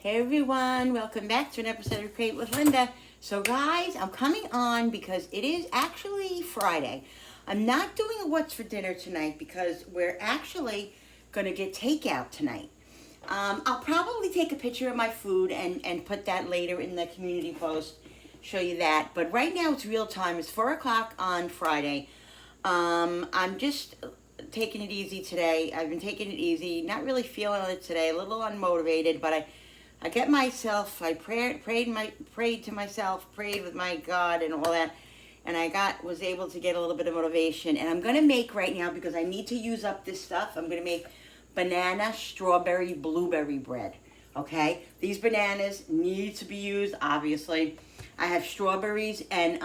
Hey everyone, welcome back to an episode of Create with Linda. So guys, I'm coming on because it is actually Friday. I'm not doing a what's for dinner tonight because we're actually going to get takeout tonight. I'll probably take a picture of my food and put that later in the community post, show you that. But right now it's real time. It's 4 o'clock on Friday. I'm just taking it easy today. I've been taking it easy, not really feeling it today, a little unmotivated, but I get myself, I prayed to myself, prayed with my God and all that, and was able to get a little bit of motivation. And I'm going to make right now, because I need to use up this stuff, I'm going to make banana, strawberry, blueberry bread, okay? These bananas need to be used, obviously. I have strawberries and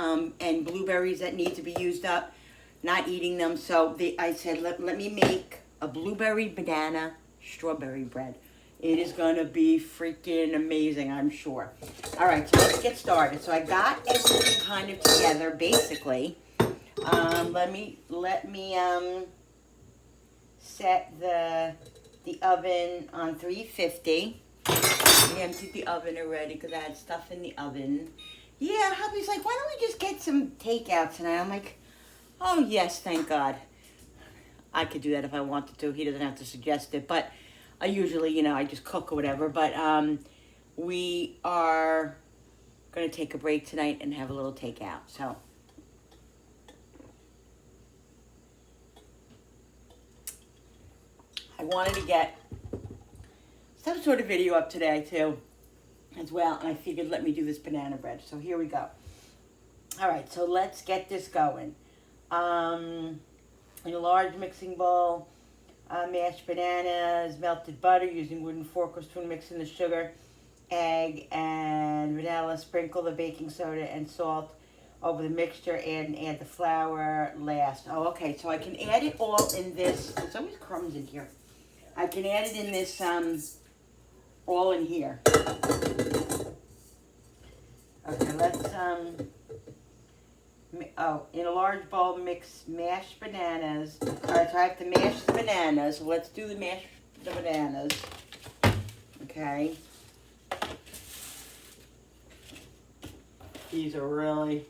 blueberries that need to be used up, not eating them, so I said, let me make a blueberry, banana, strawberry bread. It is going to be freaking amazing, I'm sure. All right, so let's get started. So I got everything kind of together, basically. Let me set the oven on 350. I emptied the oven already because I had stuff in the oven. Yeah, hubby's like, why don't we just get some takeout tonight? I'm like, oh, yes, thank God. I could do that if I wanted to. He doesn't have to suggest it, but I usually, I just cook or whatever, but we are going to take a break tonight and have a little takeout, so. I wanted to get some sort of video up today, too, as well, and I figured let me do this banana bread, so here we go. All right, so let's get this going. In a large mixing bowl, mashed bananas, melted butter using wooden fork or spoon, mix in the sugar, egg, and vanilla. Sprinkle the baking soda and salt over the mixture and add the flour last. Oh, okay, so I can add it all in this. There's always crumbs in here. I can add it in this, all in here. Okay, let's, in a large bowl, mix mashed bananas. All right, so I have to mash the bananas. So let's do the bananas. Okay. These are really,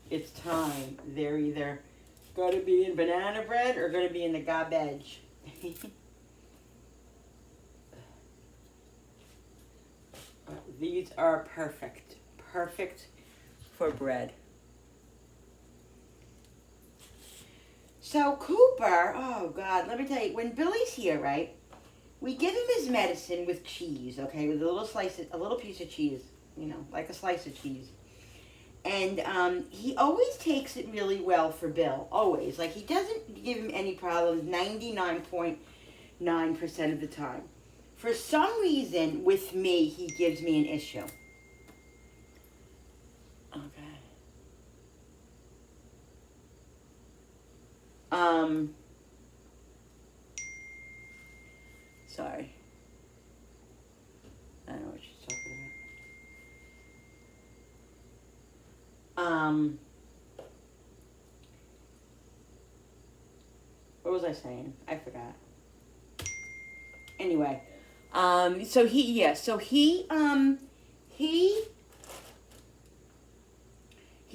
it's time. They're either going to be in banana bread or going to be in the garbage. These are perfect. Perfect for bread. So Cooper, oh God, let me tell you, when Billy's here, right, we give him his medicine with cheese, okay, with a little piece of cheese, like a slice of cheese. And he always takes it really well for Bill, always. Like, he doesn't give him any problems 99.9% of the time. For some reason, with me, he gives me an issue. Okay. Sorry. I don't know what she's talking about. What was I saying? I forgot. Anyway, so he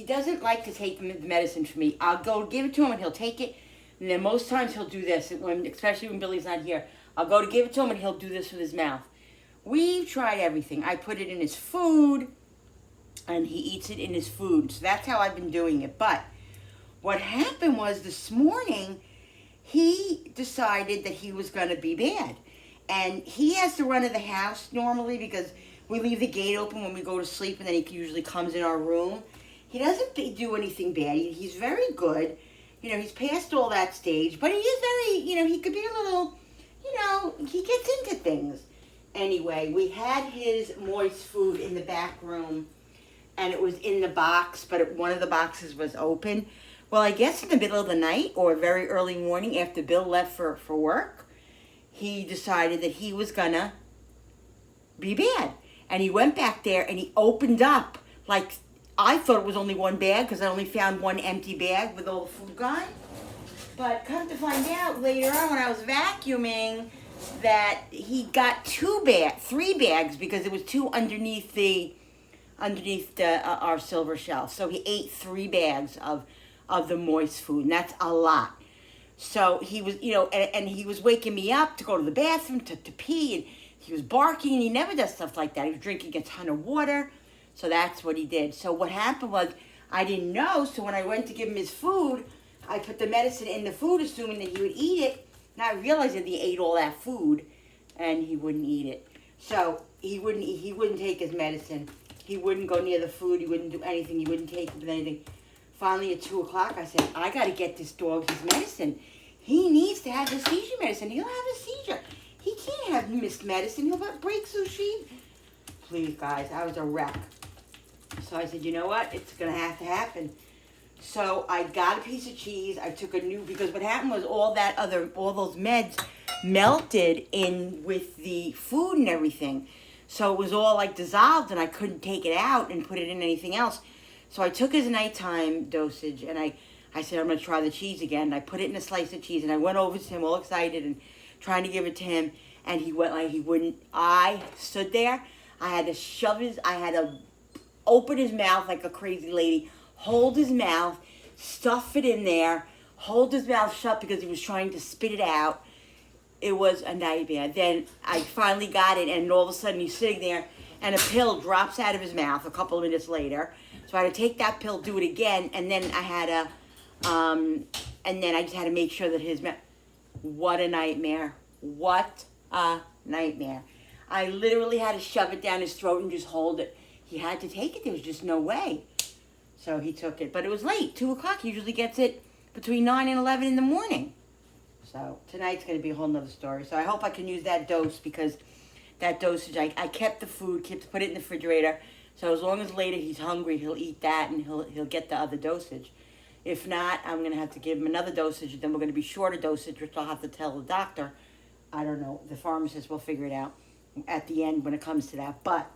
doesn't like to take the medicine from me. I'll go give it to him and he'll take it. And then most times he'll do this, especially when Billy's not here. I'll go to give it to him and he'll do this with his mouth. We've tried everything. I put it in his food and he eats it in his food. So that's how I've been doing it. But what happened was this morning, he decided that he was going to be bad. And he has to run to the house normally because we leave the gate open when we go to sleep and then he usually comes in our room. He doesn't do anything bad. He's very good. He's past all that stage, but he is very, he could be a little, he gets into things. Anyway, we had his moist food in the back room, and it was in the box, but one of the boxes was open. Well, I guess in the middle of the night or very early morning after Bill left for work, he decided that he was gonna be bad. And he went back there and he opened up, like, I thought it was only one bag because I only found one empty bag with all the food gone. But come to find out later on when I was vacuuming, that he got three bags because it was two underneath our silver shelf. So he ate 3 bags of the moist food, and that's a lot. So he was, and he was waking me up to go to the bathroom to pee, and he was barking, and he never does stuff like that. He was drinking a ton of water, so that's what he did. So what happened was, I didn't know, so when I went to give him his food, I put the medicine in the food, assuming that he would eat it, and I realized that he ate all that food, and he wouldn't eat it. So he wouldn't take his medicine. He wouldn't go near the food. He wouldn't do anything. He wouldn't take anything. Finally, at 2 o'clock, I said, I got to get this dog his medicine. He needs to have the seizure medicine. He'll have a seizure. He can't have missed medicine. He'll break sushi. Please, guys, I was a wreck. So I said, you know what? It's going to have to happen. So I got a piece of cheese. I took because what happened was all those meds melted in with the food and everything. So it was all like dissolved, and I couldn't take it out and put it in anything else. So I took his nighttime dosage, and I said, I'm going to try the cheese again. And I put it in a slice of cheese, and I went over to him all excited and trying to give it to him, and he went like he wouldn't. I stood there. I had to open his mouth like a crazy lady, hold his mouth, stuff it in there, hold his mouth shut because he was trying to spit it out. It was a nightmare. Then I finally got it, and all of a sudden he's sitting there, and a pill drops out of his mouth a couple of minutes later. So I had to take that pill, do it again, and then I just had to make sure that his mouth. What a nightmare! What a nightmare! I literally had to shove it down his throat and just hold it. He had to take it. There was just no way. So he took it, but it was late. 2 o'clock. He usually gets it between 9 and 11 in the morning. So tonight's going to be a whole nother story. So I hope I can use that dose because that dosage, I kept the food, put it in the refrigerator. So as long as later he's hungry, he'll eat that and he'll get the other dosage. If not, I'm going to have to give him another dosage. Then we're going to be short a dosage, which I'll have to tell the doctor. I don't know. The pharmacist will figure it out at the end when it comes to that. But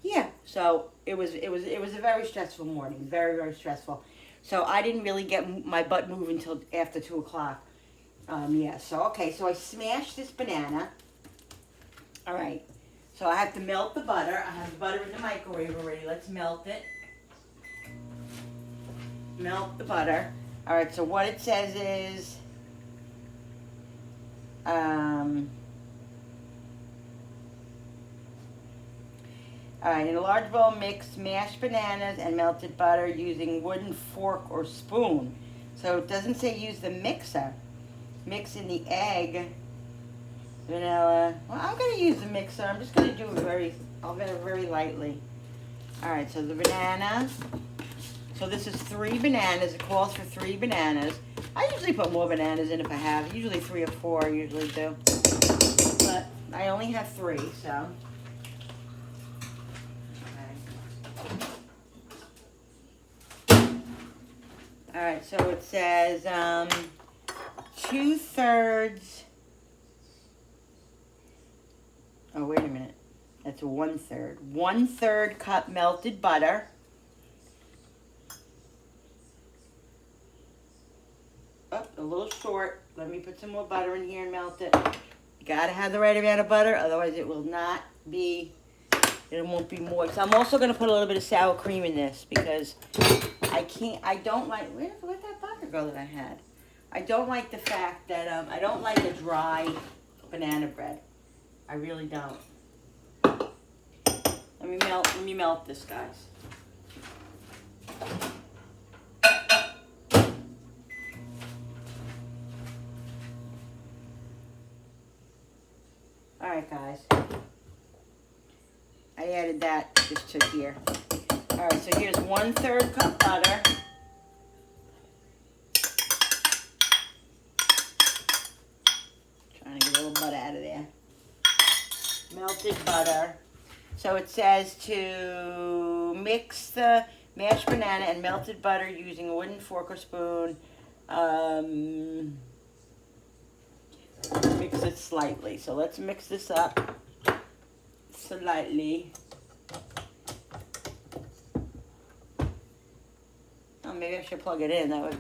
yeah, so it was a very stressful morning. Very, very stressful. So I didn't really get my butt moving until after 2 o'clock. So I smashed this banana. All right. So I have to melt the butter. I have the butter in the microwave already. Let's melt it. Melt the butter. All right, so what it says is, all right, in a large bowl, mix mashed bananas and melted butter using wooden fork or spoon. So it doesn't say use the mixer. Mix in the egg, vanilla. Well, I'm going to use the mixer. I'm just going to do it very lightly. All right, so the banana. So this is 3 bananas. It calls for 3 bananas. I usually put more bananas in if I have. Usually 3 or 4 I usually do. But I only have 3, so. Okay. All right, so it says 2/3. Oh, wait a minute. That's 1/3. 1/3 cup melted butter. Oh, a little short. Let me put some more butter in here and melt it. You gotta have the right amount of butter, otherwise it won't be moist. I'm also gonna put a little bit of sour cream in this because where'd that butter go that I had? I don't like the fact that, I don't like a dry banana bread. I really don't. Let me melt this, guys. All right, guys. I added that just to here. All right, so here's 1/3 cup butter. Trying to get a little butter out of there. Melted butter. So it says to mix the mashed banana and melted butter using a wooden fork or spoon. Mix it slightly. So let's mix this up slightly. Oh, maybe I should plug it in. That would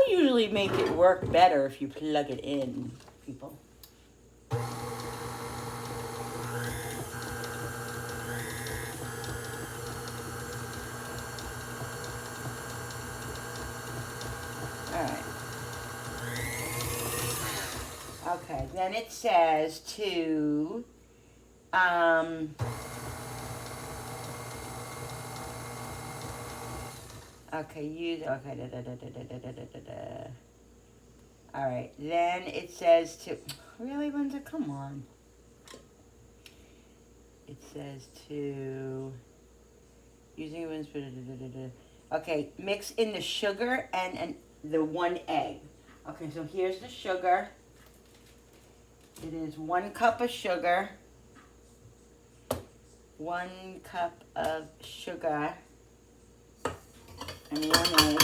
usually make it work better if you plug it in, people. Okay, then it says to, okay, use, okay, all right, then it says to, really, Linda, come on. It says to, using okay, mix in the sugar and the 1 egg. Okay, so here's the sugar. It is 1 cup of sugar. 1 cup of sugar. And 1 egg.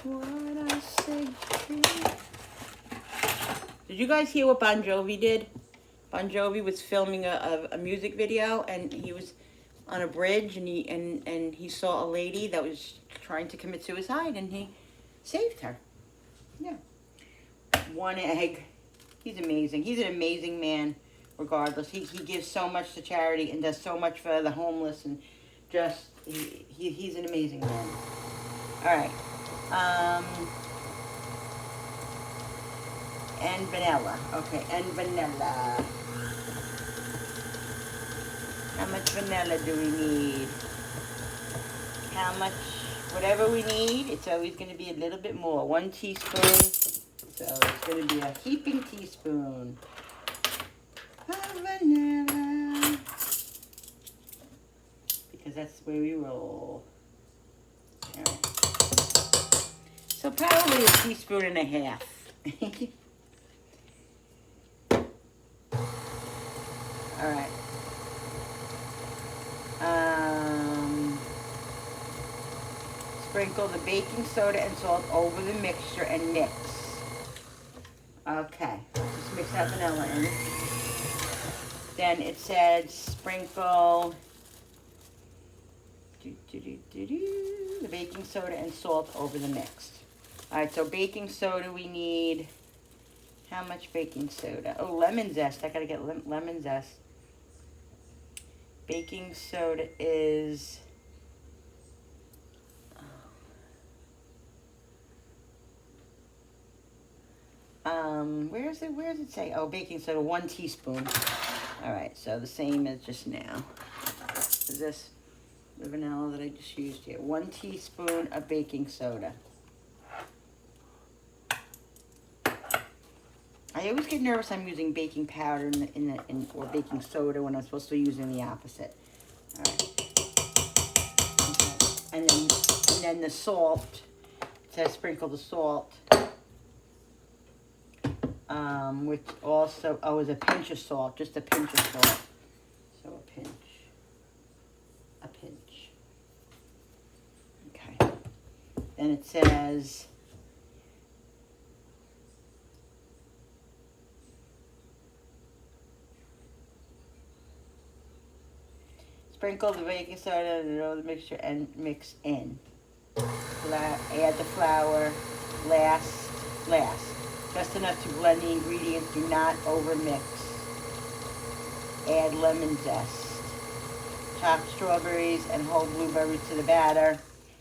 What I say. Did you guys hear what Bon Jovi did? Bon Jovi was filming a music video, and he was on a bridge, and he saw a lady that was trying to commit suicide, and he saved her. Yeah. 1 egg. He's amazing. He's an amazing man, regardless. He gives so much to charity and does so much for the homeless, and just, he's an amazing man. All right. And vanilla. Okay, and vanilla. How much vanilla do we need? How much, whatever we need, it's always going to be a little bit more. 1 teaspoon. So it's going to be a heaping teaspoon of vanilla. Because that's where we roll. All right. So probably a teaspoon and a half. All right. Sprinkle the baking soda and salt over the mixture and mix. Okay, just mix that vanilla in. Then it said sprinkle the baking soda and salt over the mix. All right, so baking soda we need, how much baking soda? Oh, lemon zest, I gotta get lemon zest. Baking soda is, where does it say? Oh, baking soda, 1 teaspoon. All right, so the same as just now. Is this the vanilla that I just used here? 1 teaspoon of baking soda. I always get nervous I'm using baking powder or baking soda when I'm supposed to be using the opposite. All right. Okay. And then the salt. It says sprinkle the salt. Which also, is a pinch of salt, just a pinch of salt. So a pinch. Okay. Then it says, sprinkle the baking soda and the mixture and mix in. Add the flour last. Just enough to blend the ingredients. Do not overmix. Add lemon zest. Chop strawberries and whole blueberries to the batter.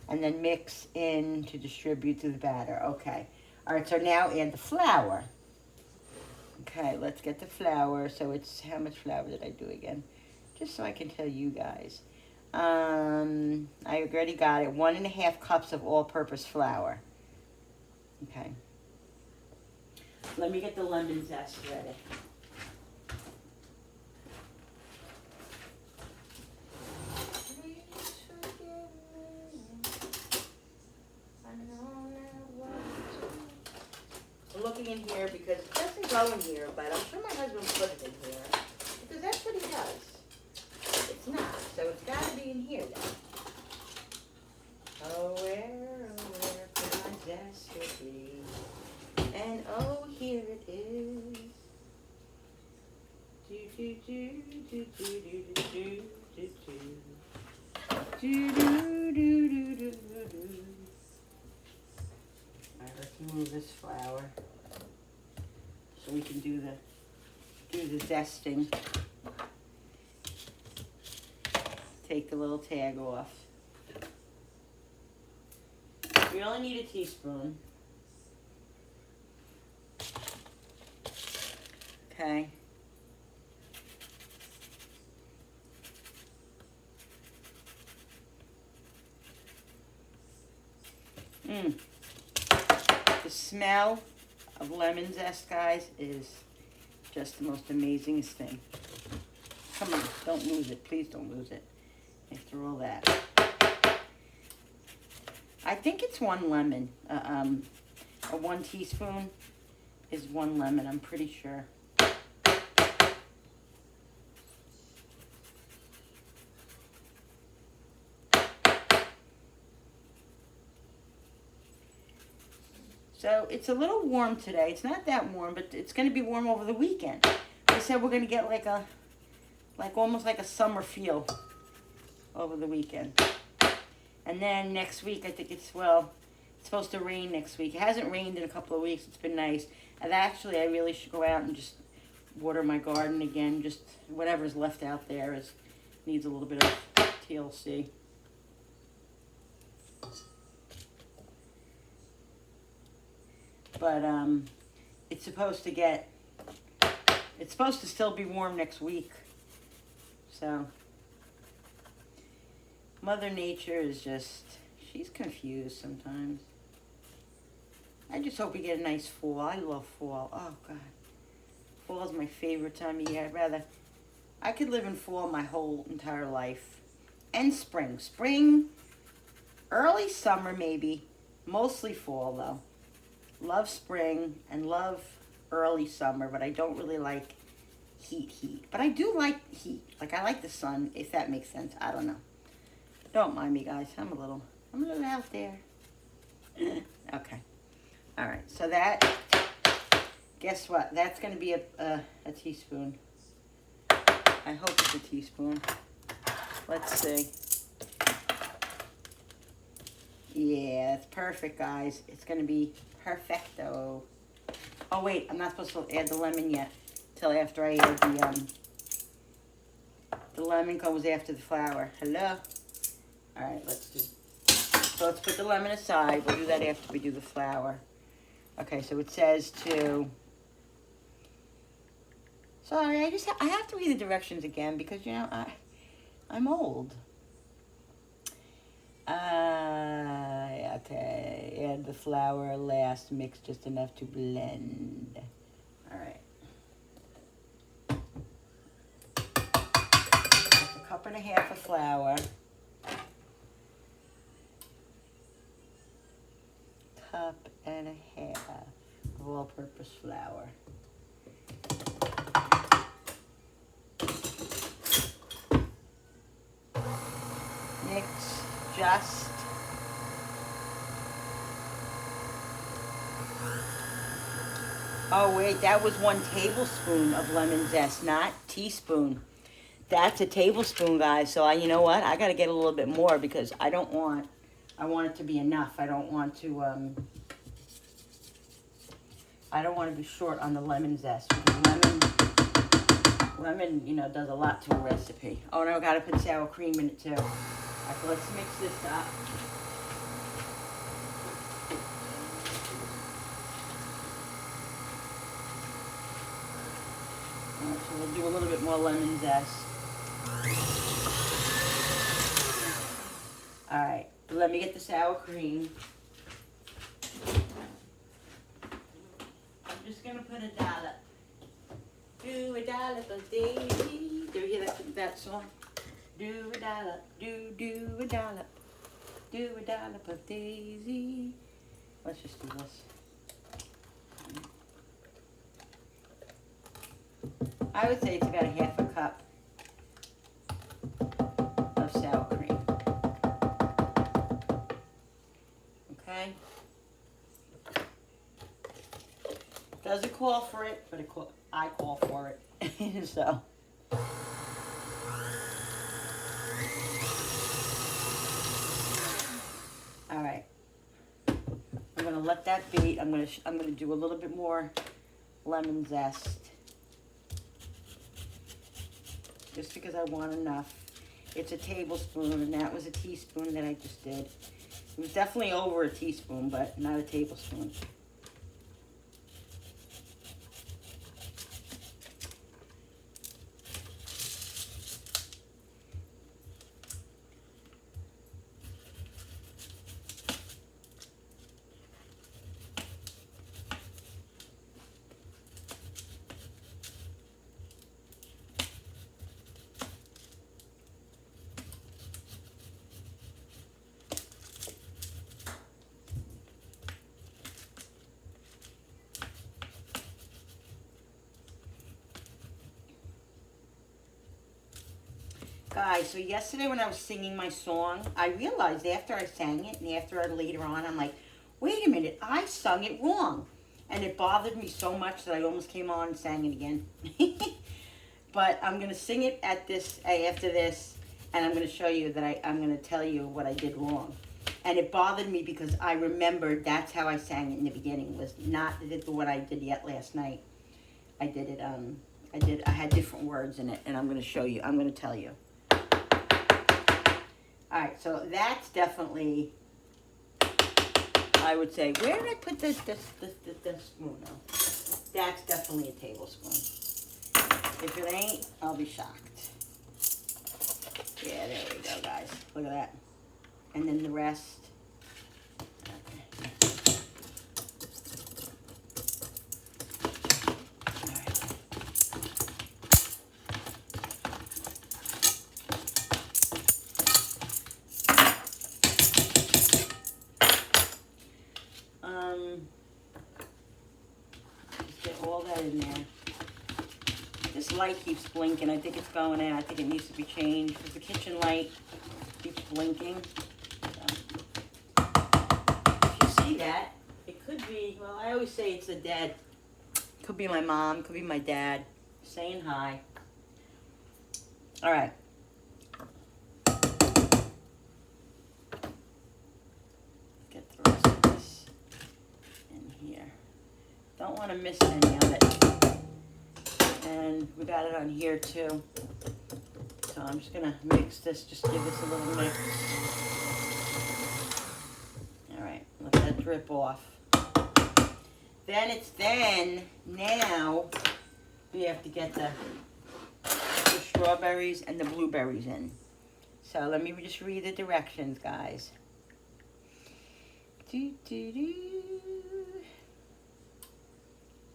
And then mix in to distribute to the batter. Okay. All right, so now add the flour. Okay, let's get the flour. So it's, how much flour did I do again? Just so I can tell you guys. I already got it. 1.5 cups of all-purpose flour. Okay. Let me get the lemon zest ready. I'm looking in here because it doesn't go in here, but I'm sure my husband put it in here because that's what he does. It's not, so it's got to be in here then. Oh, where could my zest be? And oh, here it is. Do do do do do do do do do do do. Alright, let's move this flour so we can do the zesting. Take the little tag off. We only need a teaspoon. Okay. The smell of lemon zest, guys, is just the most amazingest thing. Come on, don't lose it. Please don't lose it after all that. I think it's 1 lemon. 1 teaspoon is 1 lemon, I'm pretty sure. So it's a little warm today. It's not that warm, but it's going to be warm over the weekend. They said we're going to get like almost like a summer feel over the weekend. And then next week, I think it's supposed to rain next week. It hasn't rained in a couple of weeks. It's been nice. And actually, I really should go out and just water my garden again. Just whatever's left out there needs a little bit of TLC. But it's supposed to still be warm next week. So Mother Nature is she's confused sometimes. I just hope we get a nice fall. I love fall. Oh, God. Fall is my favorite time of year. I could live in fall my whole entire life. And spring. Spring, early summer maybe. Mostly fall, though. Love spring and love early summer, but I don't really like heat. But I do like heat. Like, I like the sun, if that makes sense. I don't know. Don't mind me, guys. I'm a little out there. Okay. All right. So that, guess what? That's going to be a teaspoon. I hope it's a teaspoon. Let's see. Yeah, that's perfect, guys. It's going to be perfecto. Oh, wait. I'm not supposed to add the lemon yet. Till after I add the lemon goes after the flour. Hello? All right, so let's put the lemon aside. We'll do that after we do the flour. Okay, so it says to... Sorry, I have to read the directions again because, you know, I'm old. Okay, add the flour last, mix just enough to blend. All right. That's a 1.5 cups of flour. Cup and a half of all-purpose flour. Mix just oh wait, that was 1 tablespoon of lemon zest, not teaspoon. That's a tablespoon, guys. So you know what? I got to get a little bit more because I want it to be enough. I don't want to be short on the lemon zest because lemon, you know, does a lot to a recipe. Oh no, I got to put sour cream in it too. All right, so let's mix this up. All right, so we'll do a little bit more lemon zest. All right, let me get the sour cream. I'm just gonna put a dollop. Do a dollop of Daisy. Do you hear that song? Do a dollop, do a dollop, do a dollop of Daisy. Let's just do this. I would say it's about a 1/2 cup of sour cream. Okay? Doesn't call for it, but I call for it. So. All right. I'm gonna let that beat. I'm gonna do a little bit more lemon zest. Just because I want enough. It's a tablespoon, and that was a teaspoon that I just did. It was definitely over a teaspoon, but not a tablespoon. Guys, so yesterday when I was singing my song, I realized after I sang it and after later on, I'm like, wait a minute, I sung it wrong. And it bothered me so much that I almost came on and sang it again. But I'm going to sing it at this after this, and I'm going to show you that I'm going to tell you what I did wrong. And it bothered me because I remembered that's how I sang it in the beginning, was not what I did yet last night. I did it, I had different words in it, and I'm going to show you, I'm going to tell you. All right, so that's definitely, I would say, where did I put this spoon? No, that's definitely a tablespoon. If it ain't, I'll be shocked. Yeah, there we go, guys. Look at that. And then the rest. Just get all that in there. This light keeps blinking. I think it's going out. I think it needs to be changed because the kitchen light keeps blinking. So, if you see that, it could be, well, I always say it's the dead. Could be my mom, could be my dad saying hi. All right. Get the rest of this in here. Don't want to miss any of it. And we got it on here too. So I'm just gonna mix this, just give this a little mix. All right, let that drip off. Now we have to get the strawberries and the blueberries in. So let me just read the directions, guys.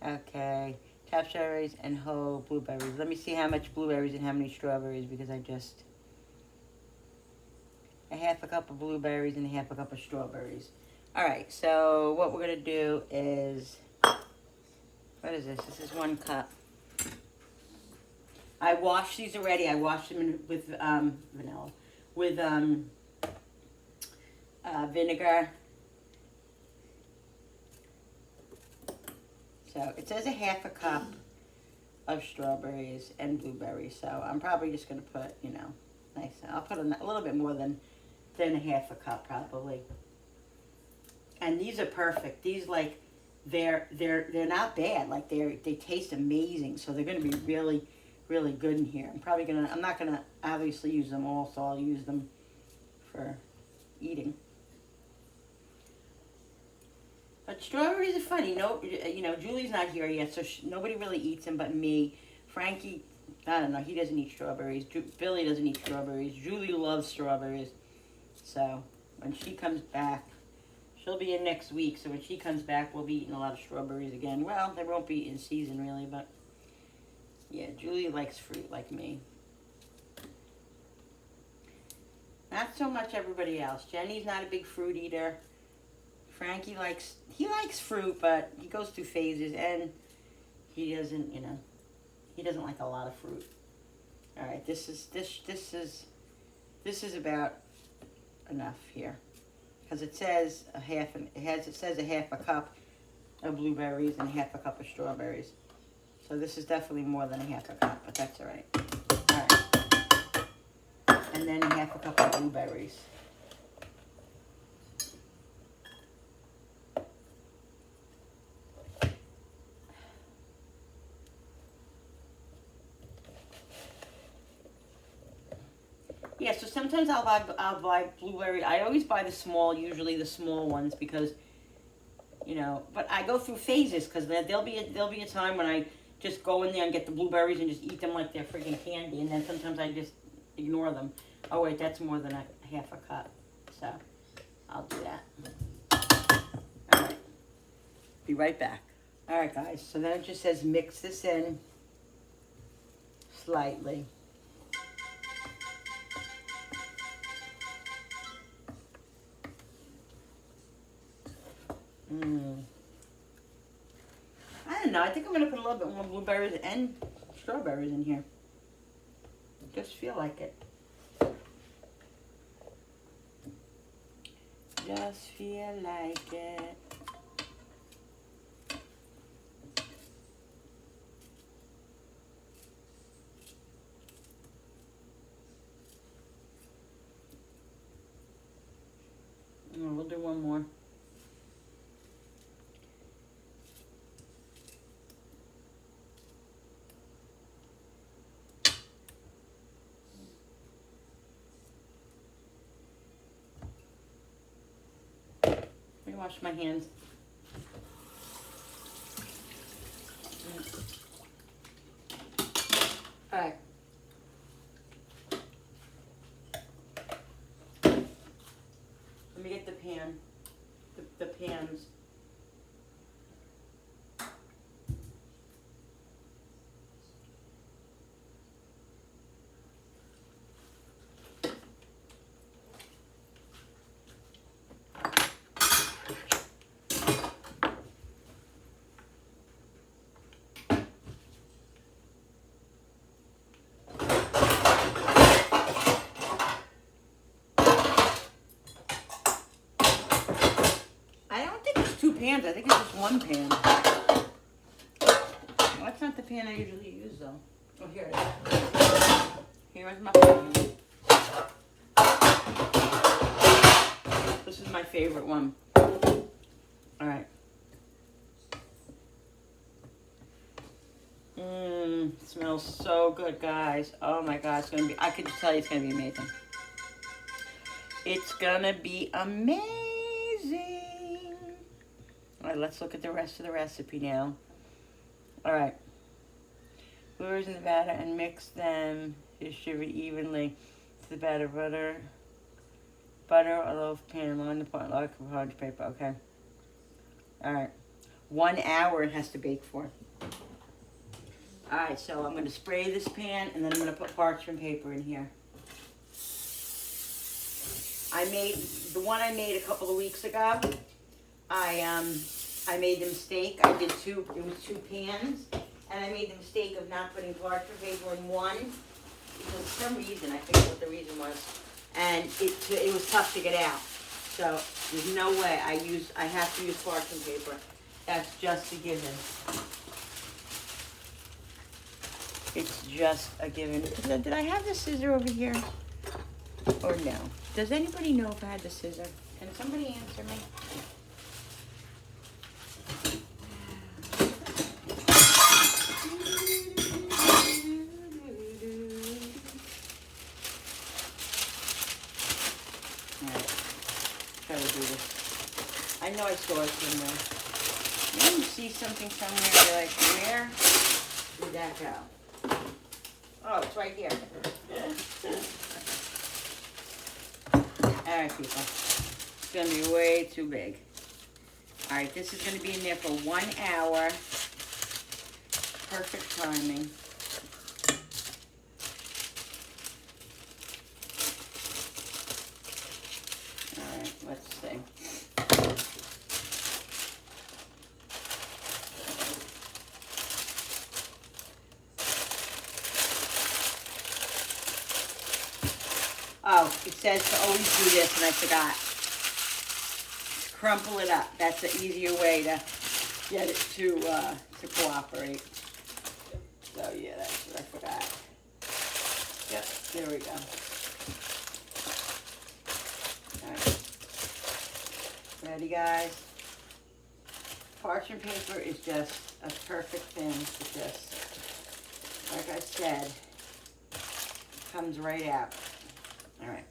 Okay. Chopped strawberries and whole blueberries. Let me see how much blueberries and how many strawberries, because a half a cup of blueberries and a half a cup of strawberries. All right, so what we're gonna do is, what is this? This is 1 cup. I washed these already. I washed them with vanilla, with vinegar. So it says a half a cup of strawberries and blueberries. So I'm probably just going to put, nice. I'll put a little bit more than a half a cup probably. And these are perfect. These they're not bad. Like they taste amazing. So they're going to be really, really good in here. I'm not going to obviously use them all, so I'll use them for eating. But strawberries are funny. Julie's not here yet, so nobody really eats them but me. Frankie, I don't know, he doesn't eat strawberries. Billy doesn't eat strawberries. Julie loves strawberries. So when she comes back, she'll be in next week. So when she comes back, we'll be eating a lot of strawberries again. Well, they won't be in season really, but yeah, Julie likes fruit like me. Not so much everybody else. Jenny's not a big fruit eater. Frankie likes fruit, but he goes through phases, and he doesn't like a lot of fruit. All right, this is about enough here, because it says a half a cup of blueberries and a half a cup of strawberries. So this is definitely more than a half a cup, but that's all right. All right, and then a half a cup of blueberries. Yeah, so sometimes I'll buy blueberry. I always buy the small, usually the small ones because, you know. But I go through phases because there'll be a time when I just go in there and get the blueberries and just eat them like they're freaking candy, and then sometimes I just ignore them. Oh wait, that's more than a half a cup, so I'll do that. All right, be right back. All right, guys. So then it just says mix this in slightly. I don't know. I think I'm going to put a little bit more blueberries and strawberries in here. Just feel like it. Just feel like it. We'll do one more. Let me wash my hands. All right. Let me get the pan. The pans. Pans. I think it's just one pan. Well, that's not the pan I usually use, though. Oh, here it is. Here is my pan. This is my favorite one. All right. Smells so good, guys. Oh my God, it's gonna be. I could just tell you, it's gonna be amazing. It's gonna be amazing. All right, let's look at the rest of the recipe now. All right. Blueberries in the batter and mix them. Distribute evenly to the batter. Butter a loaf pan. Line the pot like parchment paper. Okay. All right. 1 hour it has to bake for. All right, so I'm going to spray this pan and then I'm going to put parchment paper in here. I made the one I made a couple of weeks ago. I made the mistake. I did two. It was 2 pans, and I made the mistake of not putting parchment paper in one because for some reason I forget what the reason was, and it was tough to get out. So there's no way I have to use parchment paper. That's just a given. It's just a given. Did I have the scissor over here, or no? Does anybody know if I had the scissor? Can somebody answer me? I know I saw it somewhere. Maybe you see something somewhere, you're like, where did that go? Oh, it's right here. Alright, people. It's going to be way too big. Alright, this is going to be in there for 1 hour. Perfect timing. Alright, let's see. Oh, it says to always do this, and I forgot. Crumple it up. That's an easier way to get it to cooperate. So yeah, that's what I forgot. Yep, there we go. All right. Ready, guys? Parchment paper is just a perfect thing to just, like I said, comes right out. All right.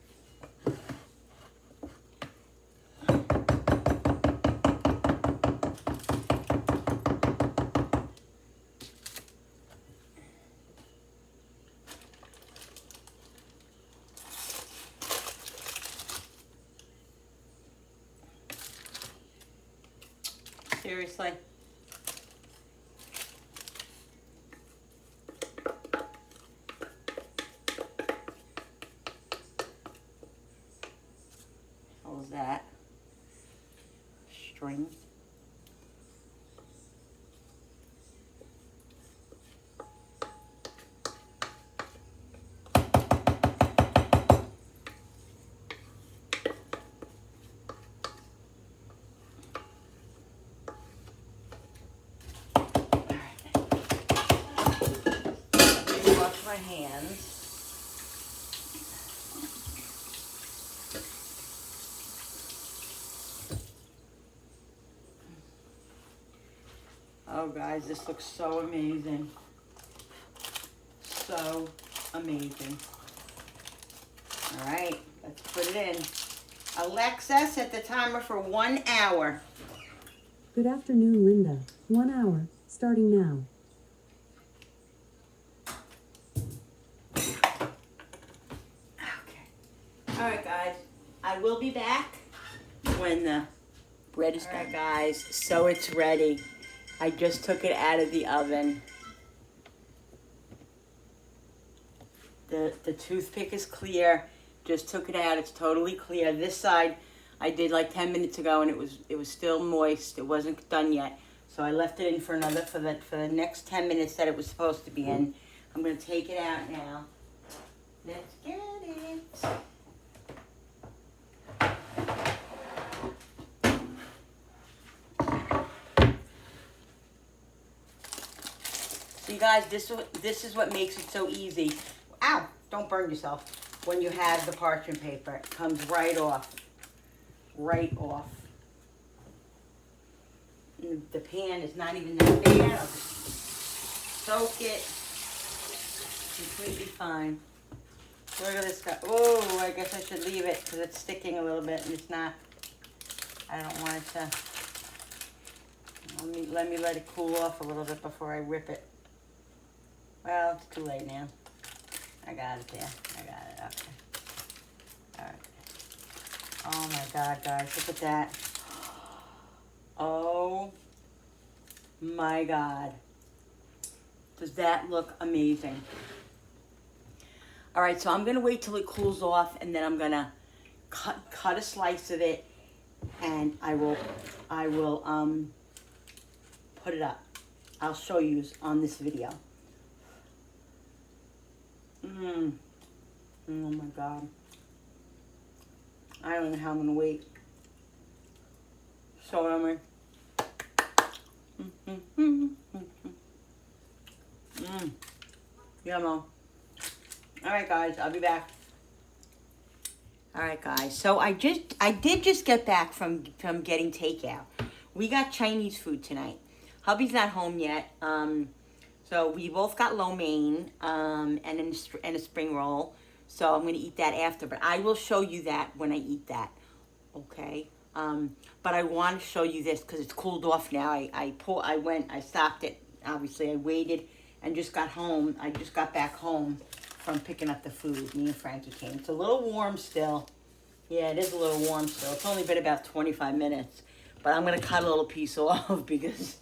Seriously. What was that? String. Wash my hands. Oh guys, this looks so amazing. So amazing. All right, let's put it in. Alexa, set the timer for 1 hour. Good afternoon, Linda. 1 hour, starting now. Okay. All right, guys. I will be back when the bread is done. All right, guys. So it's ready. I just took it out of the oven. The toothpick is clear. Just took it out. It's totally clear. This side I did like 10 minutes ago, and it was still moist. It wasn't done yet. So I left it in for the next 10 minutes that it was supposed to be in. I'm gonna take it out now. Let's get it. See, guys, this is what makes it so easy. Ow! Don't burn yourself. When you have the parchment paper, it comes right off. Right off. And the pan is not even that bad. I'll just soak it. Completely fine. Look at this stuff. Oh, I guess I should leave it because it's sticking a little bit and it's not. I don't want it to. Let me let it cool off a little bit before I rip it. Well, it's too late now. I got it there. I got it. Okay. All right. Oh my God, guys, look at that. Oh my God. Does that look amazing? All right, so I'm gonna wait till it cools off, and then I'm gonna cut a slice of it, and I will put it up. I'll show you on this video. Oh my God. I don't know how I'm gonna wait. So yummy. Yummo. Alright guys, I'll be back. Alright guys, so I did just get back from getting takeout. We got Chinese food tonight. Hubby's not home yet. So we both got lo mein and a spring roll. So I'm gonna eat that after, but I will show you that when I eat that. Okay. But I want to show you this because it's cooled off now. I stopped it. Obviously, I waited and just got home. I just got back home from picking up the food. Me and Frankie came. It's a little warm still. Yeah, it is a little warm still. It's only been about 25 minutes. But I'm going to cut a little piece off because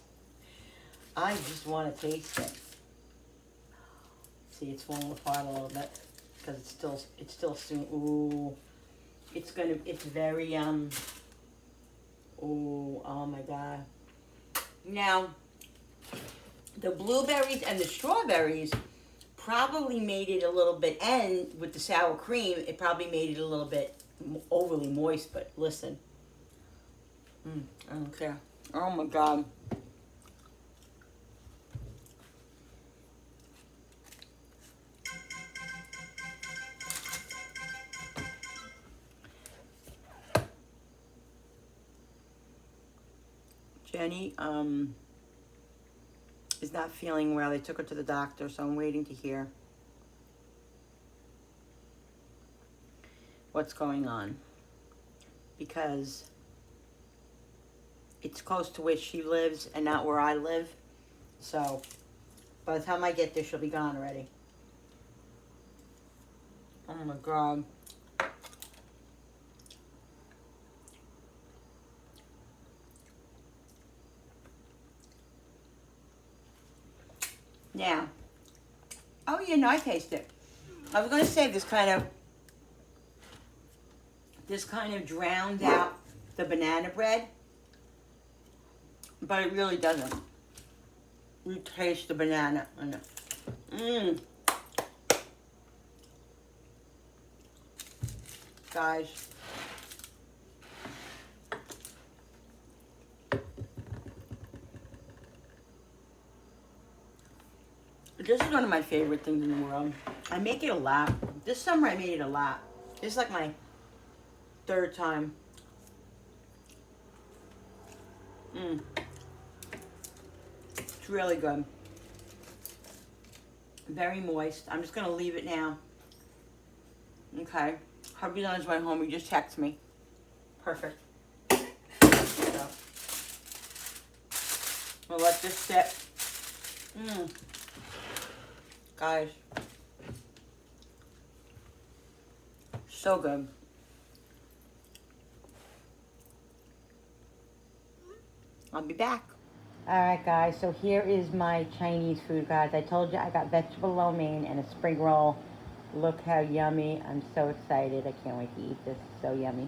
I just want to taste it. See, it's falling apart a little bit because it's still soon. Ooh. It's very, oh my God. Now, the blueberries and the strawberries probably made it a little bit, and with the sour cream, it probably made it a little bit overly moist, but listen. I don't care. Oh my God. Jenny is not feeling well. They took her to the doctor, so I'm waiting to hear what's going on. Because it's close to where she lives and not where I live. So by the time I get there, she'll be gone already. Oh my God. Now, oh yeah, no, I taste it. I was gonna say this kind of drowned out the banana bread, but it really doesn't. You taste the banana in it. Mmm. Guys. This is one of my favorite things in the world. I make it a lot. This summer I made it a lot. This is like my third time. Mmm. It's really good. Very moist. I'm just gonna leave it now. Okay. Hubby's on his way home. He just texted me. Perfect. So, we'll let this sit. Mmm. Guys. So good. I'll be back. Alright guys, so here is my Chinese food, guys. I told you I got vegetable lo mein and a spring roll. Look how yummy. I'm so excited. I can't wait to eat this. So yummy.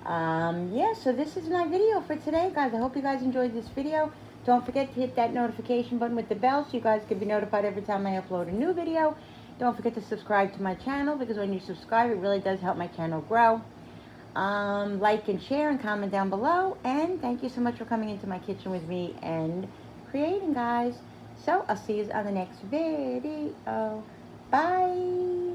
Yeah, so this is my video for today, guys. I hope you guys enjoyed this video. Don't forget to hit that notification button with the bell so you guys can be notified every time I upload a new video. Don't forget to subscribe to my channel, because when you subscribe, it really does help my channel grow. Like and share and comment down below. And thank you so much for coming into my kitchen with me and creating, guys. So I'll see you on the next video. Bye.